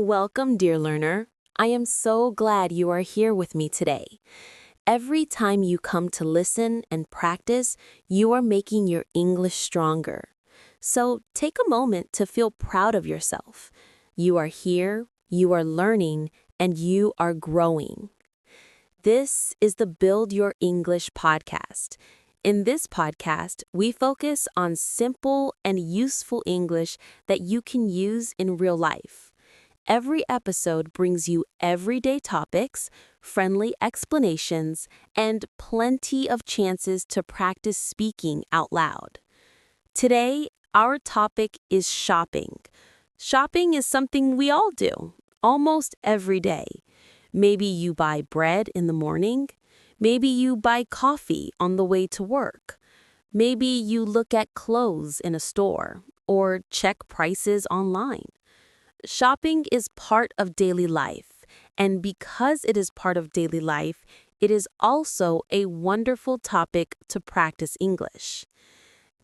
Welcome, dear learner. I am so glad you are here with me today. Every time you come to listen and practice, you are making your English stronger. So take a moment to feel proud of yourself. You are here, you are learning, and you are growing. This is the Build Your English podcast. In this podcast, we focus on simple and useful English that you can use in real life. Every episode brings you everyday topics, friendly explanations, and plenty of chances to practice speaking out loud. Today, our topic is shopping. Shopping is something we all do, almost every day. Maybe you buy bread in the morning. Maybe you buy coffee on the way to work. Maybe you look at clothes in a store or check prices online. Shopping is part of daily life, and because it is part of daily life, it is also a wonderful topic to practice English.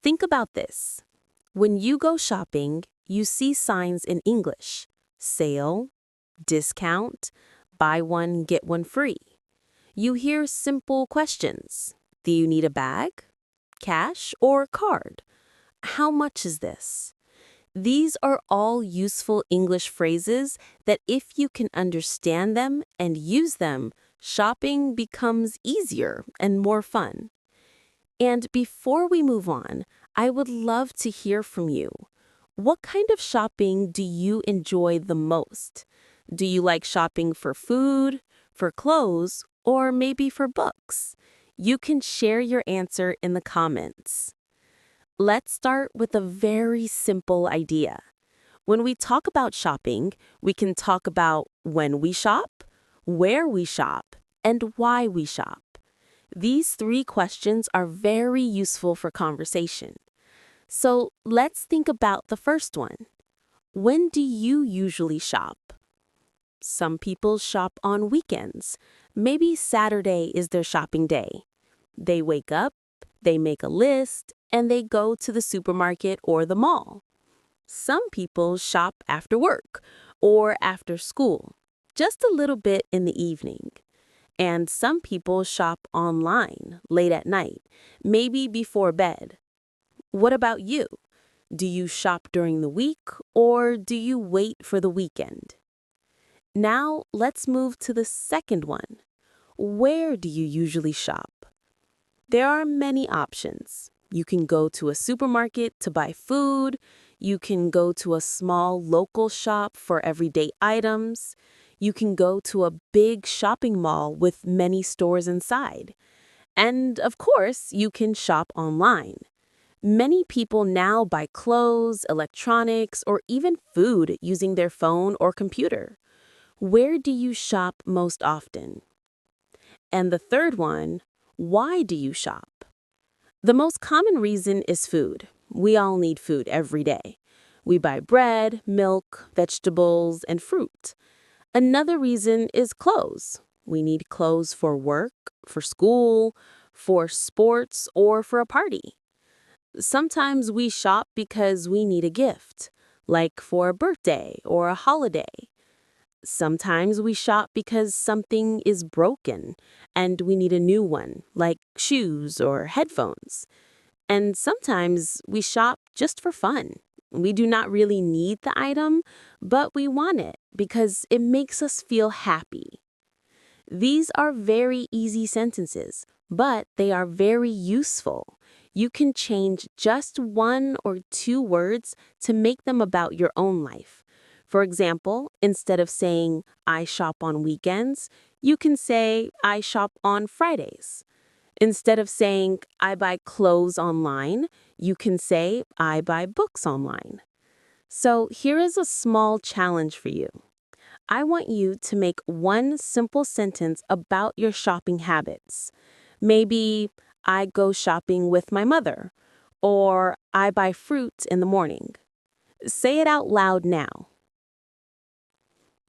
Think about this. When you go shopping, you see signs in English: sale, discount, buy one, get one free. You hear simple questions. Do you need a bag? Cash or card? How much is this? These are all useful English phrases that if you can understand them and use them, shopping becomes easier and more fun. And before we move on, I would love to hear from you. What kind of shopping do you enjoy the most? Do you like shopping for food, for clothes, or maybe for books? You can share your answer in the comments. Let's start with a very simple idea. When we talk about shopping, we can talk about when we shop, where we shop, and why we shop. These three questions are very useful for conversation. So let's think about the first one. When do you usually shop? Some people shop on weekends. Maybe Saturday is their shopping day. They wake up, they make a list, and they go to the supermarket or the mall. Some people shop after work or after school, just a little bit in the evening. And some people shop online late at night, maybe before bed. What about you? Do you shop during the week or do you wait for the weekend? Now let's move to the second one. Where do you usually shop? There are many options. You can go to a supermarket to buy food. You can go to a small local shop for everyday items. You can go to a big shopping mall with many stores inside. And of course, you can shop online. Many people now buy clothes, electronics, or even food using their phone or computer. Where do you shop most often? And the third one, why do you shop? The most common reason is food. We all need food every day. We buy bread, milk, vegetables, and fruit. Another reason is clothes. We need clothes for work, for school, for sports, or for a party. Sometimes we shop because we need a gift, like for a birthday or a holiday. Sometimes we shop because something is broken and we need a new one, like shoes or headphones. And sometimes we shop just for fun. We do not really need the item, but we want it because it makes us feel happy. These are very easy sentences, but they are very useful. You can change just one or two words to make them about your own life. For example, instead of saying, I shop on weekends, you can say, I shop on Fridays. Instead of saying, I buy clothes online, you can say, I buy books online. So here is a small challenge for you. I want you to make one simple sentence about your shopping habits. Maybe, I go shopping with my mother, or I buy fruit in the morning. Say it out loud now.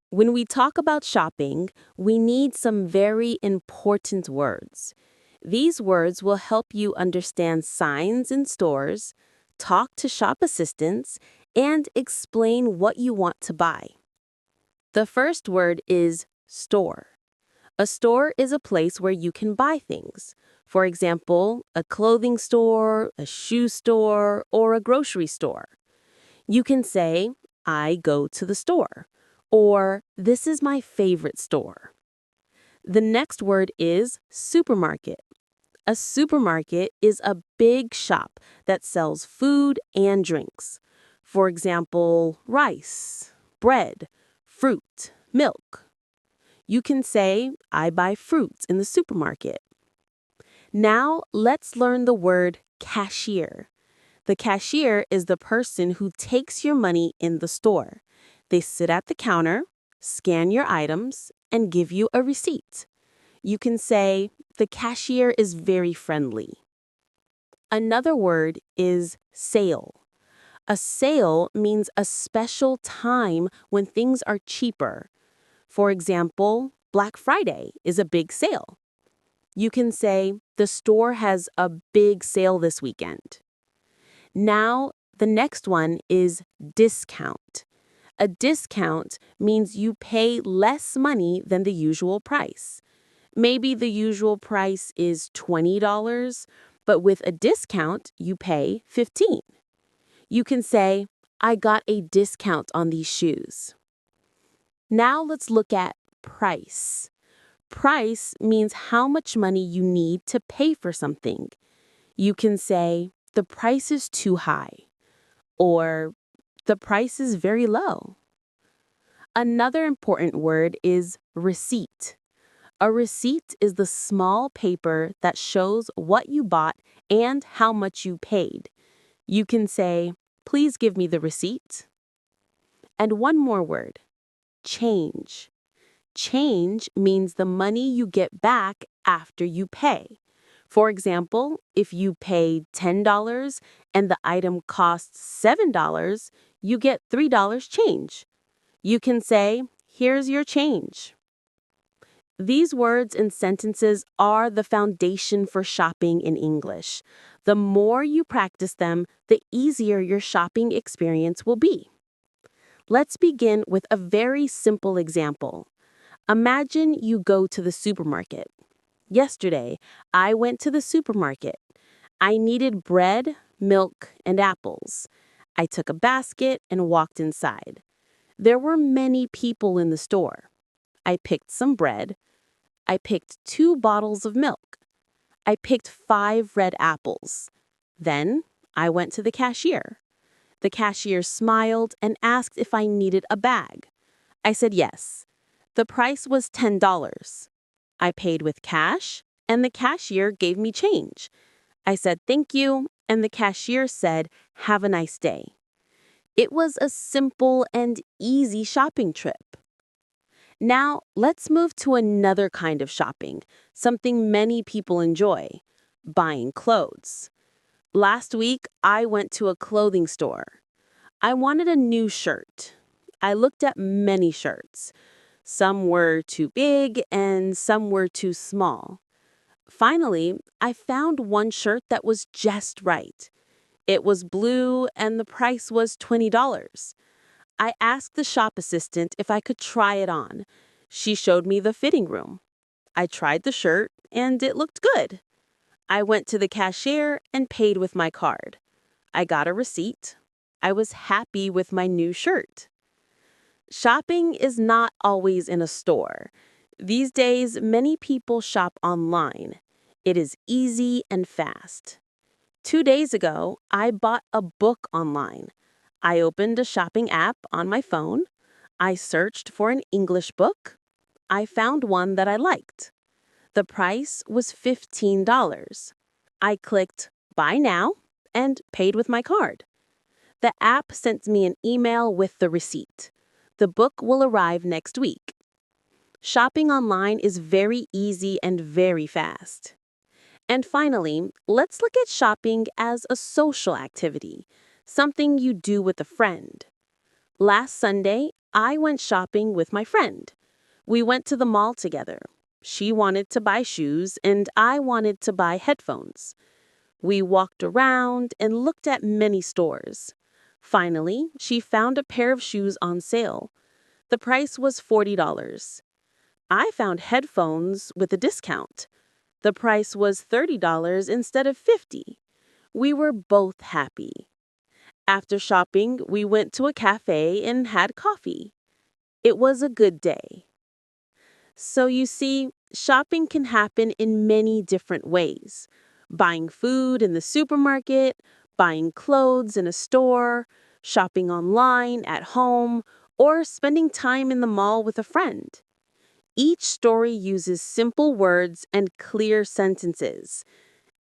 When we talk about shopping, we need some very important words. These words will help you understand signs in stores, talk to shop assistants, and explain what you want to buy. The first word is store. A store is a place where you can buy things. For example, a clothing store, a shoe store, or a grocery store. You can say, I go to the store, or this is my favorite store. The next word is supermarket. A supermarket is a big shop that sells food and drinks. For example, rice, bread, fruit, milk. You can say, I buy fruits in the supermarket. Now let's learn the word cashier. The cashier is the person who takes your money in the store. They sit at the counter, scan your items, and give you a receipt. You can say, the cashier is very friendly. Another word is sale. A sale means a special time when things are cheaper. For example, Black Friday is a big sale. You can say, the store has a big sale this weekend. Now, the next one is discount. A discount means you pay less money than the usual price. Maybe the usual price is $20, but with a discount, you pay $15. You can say, I got a discount on these shoes. Now let's look at price. Price means how much money you need to pay for something. You can say, the price is too high, or the price is very low. Another important word is receipt. A receipt is the small paper that shows what you bought and how much you paid. You can say, please give me the receipt. And one more word, change. Change means the money you get back after you pay. For example, if you paid $10 and the item costs $7, you get $3 change. You can say, here's your change. These words and sentences are the foundation for shopping in English. The more you practice them, the easier your shopping experience will be. Let's begin with a very simple example. Imagine you go to the supermarket. Yesterday, I went to the supermarket. I needed bread, milk, and apples. I took a basket and walked inside. There were many people in the store. I picked some bread. I picked 2 bottles of milk. I picked 5 red apples. Then I went to the cashier. The cashier smiled and asked if I needed a bag. I said yes. The price was $10. I paid with cash, and the cashier gave me change. I said thank you, and the cashier said, have a nice day. It was a simple and easy shopping trip. Now, let's move to another kind of shopping, something many people enjoy, buying clothes. Last week, I went to a clothing store. I wanted a new shirt. I looked at many shirts. Some were too big and some were too small. Finally, I found one shirt that was just right. It was blue and the price was $20. I asked the shop assistant if I could try it on. She showed me the fitting room. I tried the shirt and it looked good. I went to the cashier and paid with my card. I got a receipt. I was happy with my new shirt. Shopping is not always in a store. These days, many people shop online. It is easy and fast. 2 days ago, I bought a book online. I opened a shopping app on my phone. I searched for an English book. I found one that I liked. The price was $15. I clicked Buy Now and paid with my card. The app sent me an email with the receipt. The book will arrive next week. Shopping online is very easy and very fast. And finally, let's look at shopping as a social activity, something you do with a friend. Last Sunday, I went shopping with my friend. We went to the mall together. She wanted to buy shoes and I wanted to buy headphones. We walked around and looked at many stores. Finally, she found a pair of shoes on sale. The price was $40. I found headphones with a discount. The price was $30 instead of $50. We were both happy. After shopping, we went to a cafe and had coffee. It was a good day. So you see, shopping can happen in many different ways. Buying food in the supermarket, buying clothes in a store, shopping online, at home, or spending time in the mall with a friend. Each story uses simple words and clear sentences.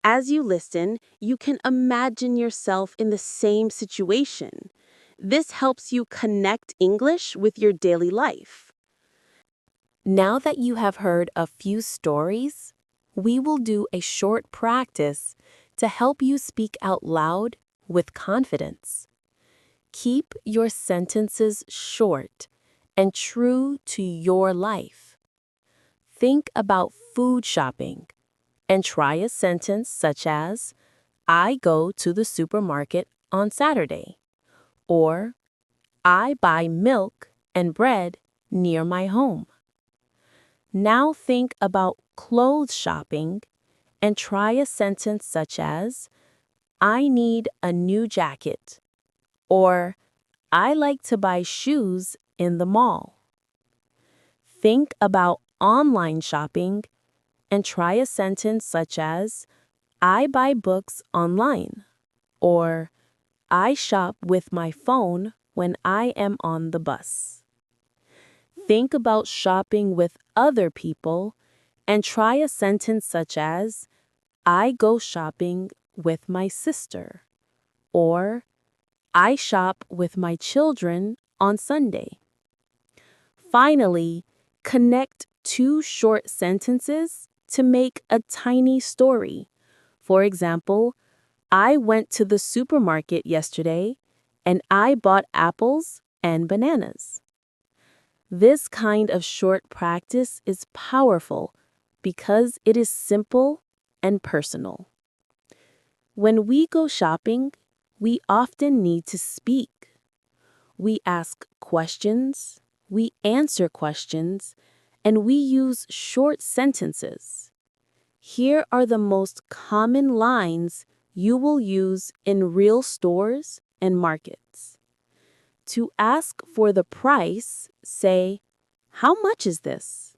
As you listen, you can imagine yourself in the same situation. This helps you connect English with your daily life. Now that you have heard a few stories, we will do a short practice to help you speak out loud with confidence. Keep your sentences short and true to your life. Think about food shopping and try a sentence such as, I go to the supermarket on Saturday, or I buy milk and bread near my home. Now think about clothes shopping and try a sentence such as, I need a new jacket, or I like to buy shoes in the mall. Think about online shopping and try a sentence such as, I buy books online, or I shop with my phone when I am on the bus. Think about shopping with other people and try a sentence such as, I go shopping with my sister, or I shop with my children on Sunday. Finally, connect two short sentences to make a tiny story. For example, I went to the supermarket yesterday and I bought apples and bananas. This kind of short practice is powerful because it is simple and personal. When we go shopping, we often need to speak. We ask questions, we answer questions, and we use short sentences. Here are the most common lines you will use in real stores and markets. To ask for the price, say, how much is this?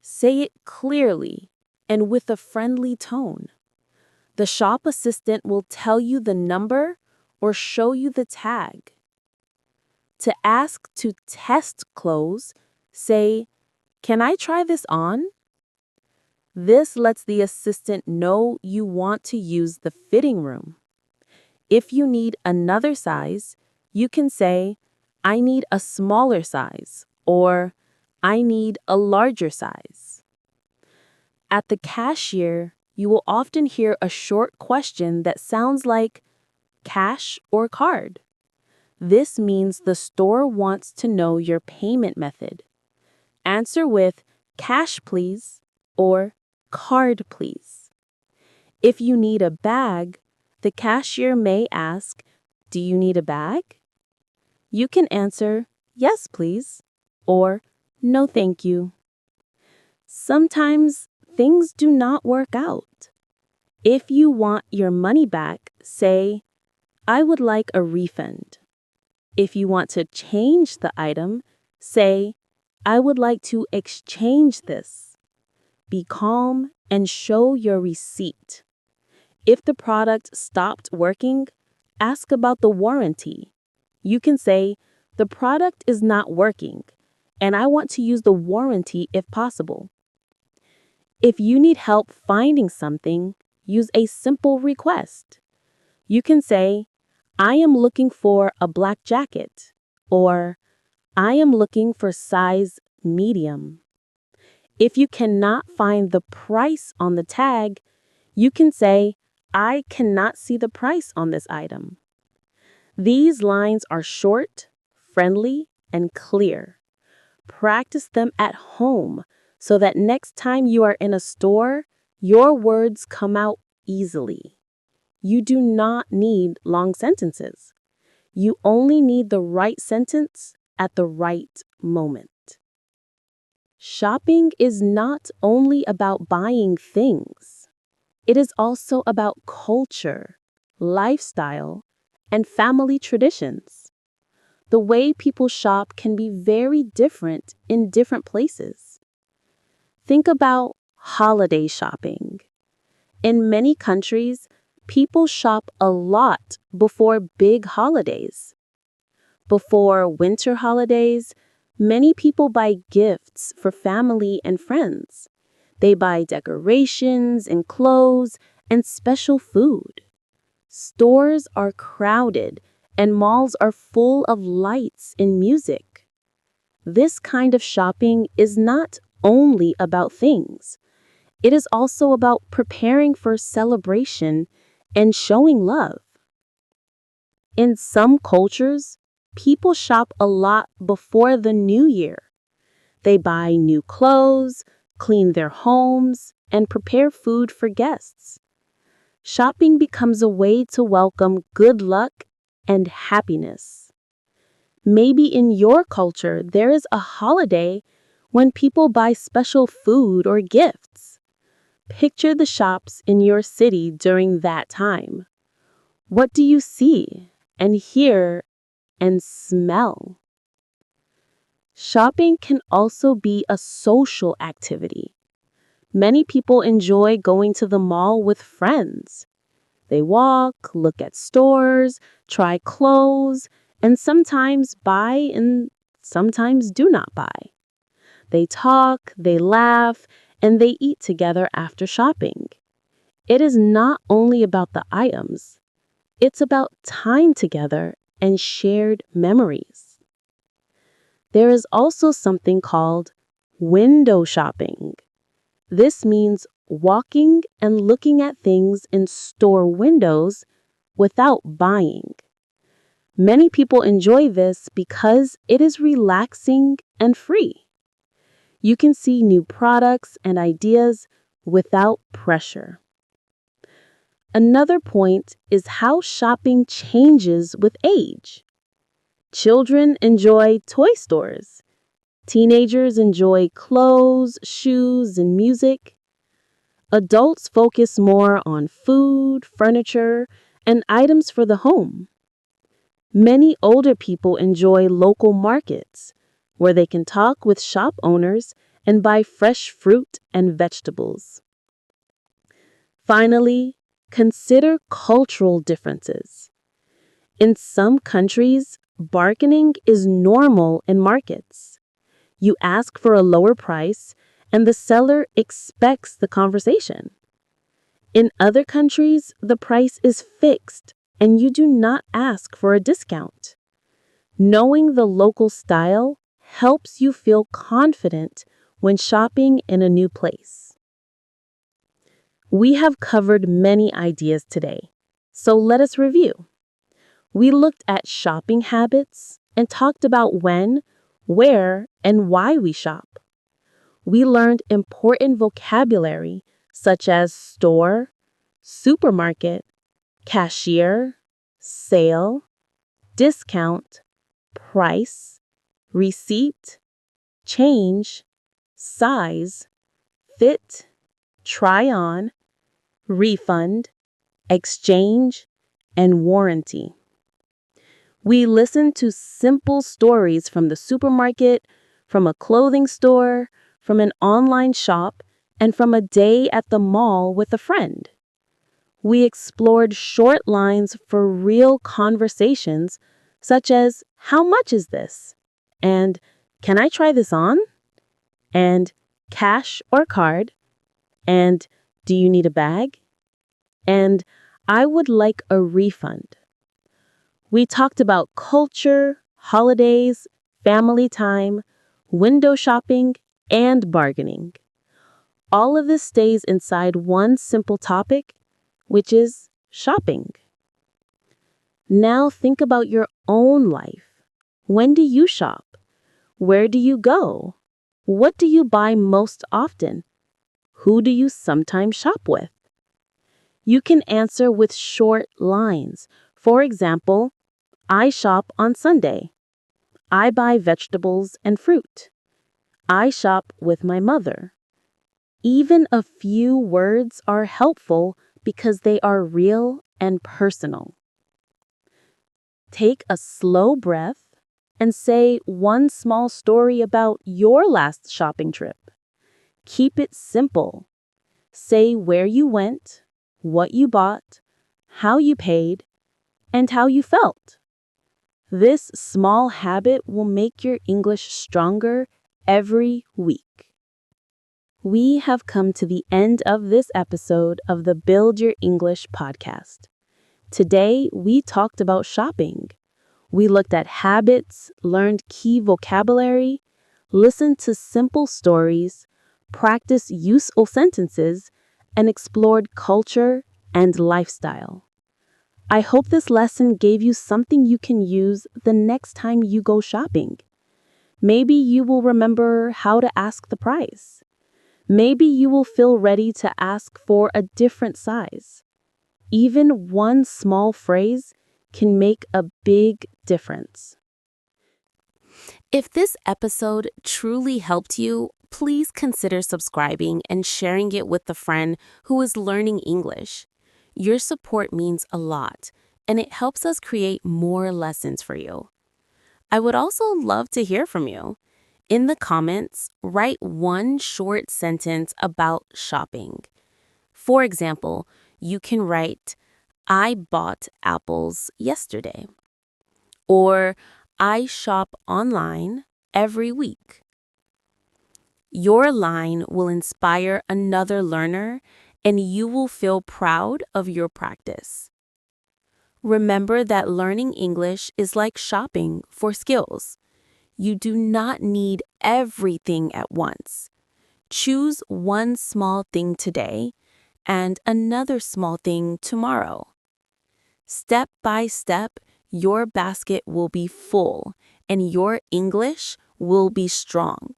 Say it clearly and with a friendly tone. The shop assistant will tell you the number or show you the tag. To ask to test clothes, say, can I try this on? This lets the assistant know you want to use the fitting room. If you need another size, you can say, I need a smaller size, or I need a larger size. At the cashier, you will often hear a short question that sounds like, cash or card? This means the store wants to know your payment method. Answer with, cash please, or card please. If you need a bag, the cashier may ask, do you need a bag? You can answer, yes please, or no thank you. Sometimes things do not work out. If you want your money back, say, I would like a refund. If you want to change the item, say, I would like to exchange this. Be calm and show your receipt. If the product stopped working, ask about the warranty. You can say, the product is not working, and I want to use the warranty if possible. If you need help finding something, use a simple request. You can say, I am looking for a black jacket, or I am looking for size medium. If you cannot find the price on the tag, you can say, I cannot see the price on this item. These lines are short, friendly, and clear. Practice them at home so that next time you are in a store, your words come out easily. You do not need long sentences. You only need the right sentence at the right moment. Shopping is not only about buying things, it is also about culture, lifestyle, and family traditions. The way people shop can be very different in different places. Think about holiday shopping. In many countries, people shop a lot before big holidays. Before winter holidays, many people buy gifts for family and friends. They buy decorations and clothes and special food. Stores are crowded and malls are full of lights and music. This kind of shopping is not only about things, it is also about preparing for celebration and showing love. In some cultures, people shop a lot before the new year. They buy new clothes, clean their homes, and prepare food for guests. Shopping becomes a way to welcome good luck and happiness. Maybe in your culture, there is a holiday when people buy special food or gifts. Picture the shops in your city during that time. What do you see and hear and smell? Shopping can also be a social activity. Many people enjoy going to the mall with friends. They walk, look at stores, try clothes, and sometimes buy and sometimes do not buy. They talk, they laugh, and they eat together after shopping. It is not only about the items, it's about time together and shared memories. There is also something called window shopping. This means walking and looking at things in store windows without buying. Many people enjoy this because it is relaxing and free. You can see new products and ideas without pressure. Another point is how shopping changes with age. Children enjoy toy stores. Teenagers enjoy clothes, shoes, and music. Adults focus more on food, furniture, and items for the home. Many older people enjoy local markets, where they can talk with shop owners and buy fresh fruit and vegetables. Finally, consider cultural differences. In some countries, bargaining is normal in markets. You ask for a lower price, and the seller expects the conversation. In other countries, the price is fixed, and you do not ask for a discount. Knowing the local style helps you feel confident when shopping in a new place. We have covered many ideas today, so let us review. We looked at shopping habits and talked about when, where, and why we shop. We learned important vocabulary such as store, supermarket, cashier, sale, discount, price, receipt, change, size, fit, try on, refund, exchange, and warranty. We listened to simple stories from the supermarket, from a clothing store, from an online shop, and from a day at the mall with a friend. We explored short lines for real conversations, such as, "How much is this?" And "Can I try this on?" And "Cash or card?" And "Do you need a bag?" And "I would like a refund." We talked about culture, holidays, family time, window shopping, and bargaining. All of this stays inside one simple topic, which is shopping. Now think about your own life. When do you shop? Where do you go? What do you buy most often? Who do you sometimes shop with? You can answer with short lines. For example, "I shop on Sunday." I buy vegetables and fruit. I shop with my mother. Even a few words are helpful because they are real and personal. Take a slow breath and say one small story about your last shopping trip. Keep it simple. Say where you went, what you bought, how you paid, and how you felt. This small habit will make your English stronger every week. We have come to the end of this episode of the Build Your English podcast. Today, we talked about shopping. We looked at habits, learned key vocabulary, listened to simple stories, practiced useful sentences, and explored culture and lifestyle. I hope this lesson gave you something you can use the next time you go shopping. Maybe you will remember how to ask the price. Maybe you will feel ready to ask for a different size. Even one small phrase can make a big difference. If this episode truly helped you, please consider subscribing and sharing it with a friend who is learning English. Your support means a lot, and it helps us create more lessons for you. I would also love to hear from you. In the comments, write one short sentence about shopping. For example, you can write, I bought apples yesterday. Or, I shop online every week. Your line will inspire another learner, and you will feel proud of your practice. Remember that learning English is like shopping for skills. You do not need everything at once. Choose one small thing today and another small thing tomorrow. Step by step, your basket will be full and your English will be strong.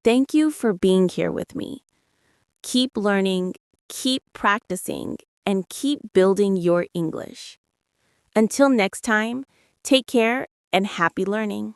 Thank you for being here with me. Keep learning, keep practicing, and keep building your English. Until next time, take care and happy learning.